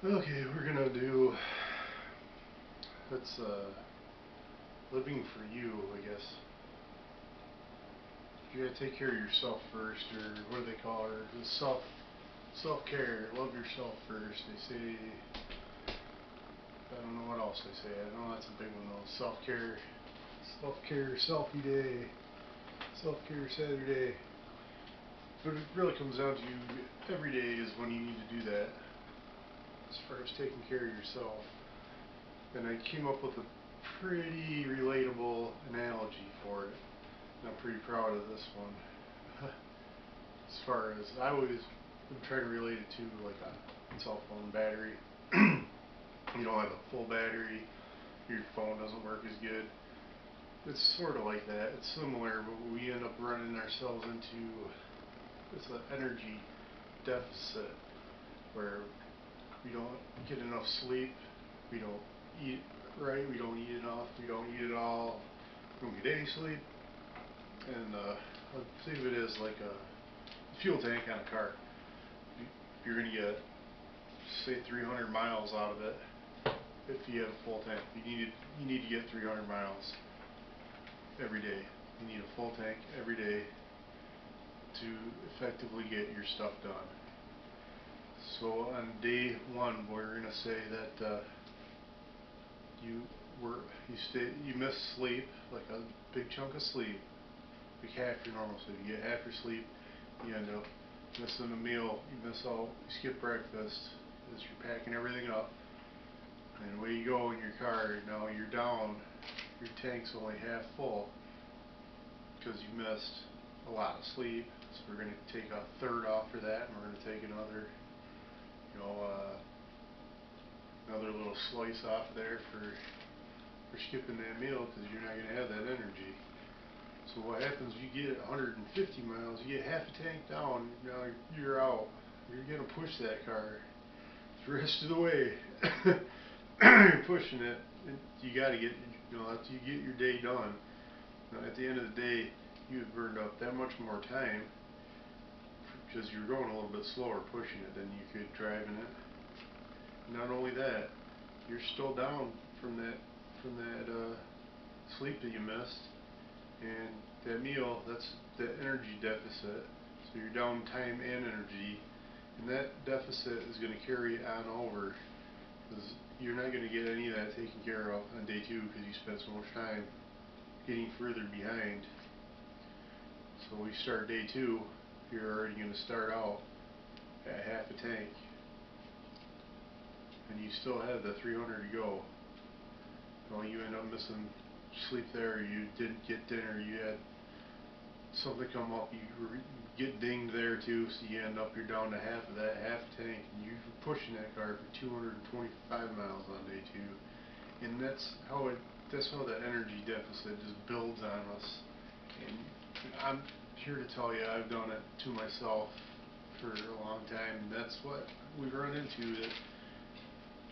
Okay, we're gonna do, that's living for you, I guess. You gotta take care of yourself first, or what do they call her? Self-care, love yourself first. They say, I don't know what else they say. I know that's a big one though. Self-care, selfie day, self-care Saturday. But it really comes down to every day is when you need to do that, as far as taking care of yourself. And I came up with a pretty relatable analogy for it. And I'm pretty proud of this one. As far as I always am trying to relate it to like a cell phone battery. You don't have a full battery, your phone doesn't work as good. It's sort of like that. It's similar, but we end up running ourselves into it's an energy deficit where we don't get enough sleep, we don't eat right, we don't eat enough, we don't eat at all, we don't get any sleep, and I think of it as like a fuel tank on a car. You're going to get, say, 300 miles out of it if you have a full tank. You need to get 300 miles every day. You need a full tank every day to effectively get your stuff done. So on day one, we're going to say that you you miss sleep, like a big chunk of sleep, like half your normal sleep. You get half your sleep, you end up missing a meal, you skip breakfast as you're packing everything up, and away you go in your car. Now you're down, your tank's only half full because you missed a lot of sleep. So we're going to take a third off for that, and we're going to take another, another little slice off there for skipping that meal because you're not going to have that energy. So what happens, you get 150 miles, you get half a tank down, now you're out. You're going to push that car the rest of the way. You're pushing it, and you got to get, after you get your day done, at the end of the day, you have burned up that much more time because you're going a little bit slower pushing it than you could driving it. Not only that, you're still down from that sleep that you missed, and that meal, that's the energy deficit. So you're down time and energy, and that deficit is going to carry on over because you're not going to get any of that taken care of on day two because you spent so much time getting further behind. So we start day two, you're already going to start out at half a tank, and you still have the 300 to go. Well, you end up missing sleep there, you didn't get dinner, you had something come up, you get dinged there too, so you end up, you're down to half of that half tank, and you're pushing that car for 225 miles on day two. And that's how that energy deficit just builds on us. And I'm here to tell you, I've done it to myself for a long time, and that's what we run into, that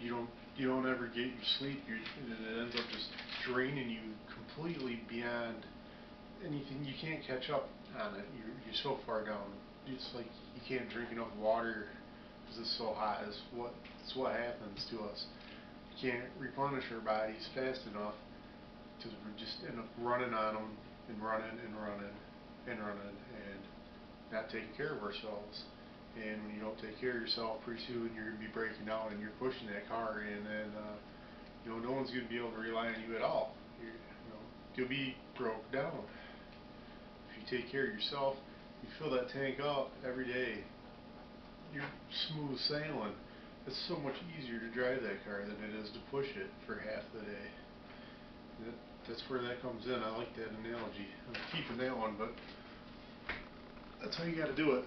you don't ever get your sleep, and it ends up just draining you completely beyond anything. You can't catch up on it. You're so far down. It's like you can't drink enough water because it's so hot. It's what happens to us. We can't replenish our bodies fast enough because we just end up running on them and running and running and running and not taking care of ourselves. And when you don't take care of yourself, pretty soon you're going to be breaking down and you're pushing that car, and then no one's going to be able to rely on you at all. You'll be broke down. If you take care of yourself, you fill that tank up every day, you're smooth sailing. It's so much easier to drive that car than it is to push it for half the day. That's where that comes in. I like that analogy. I'm keeping that one, but that's how you got to do it.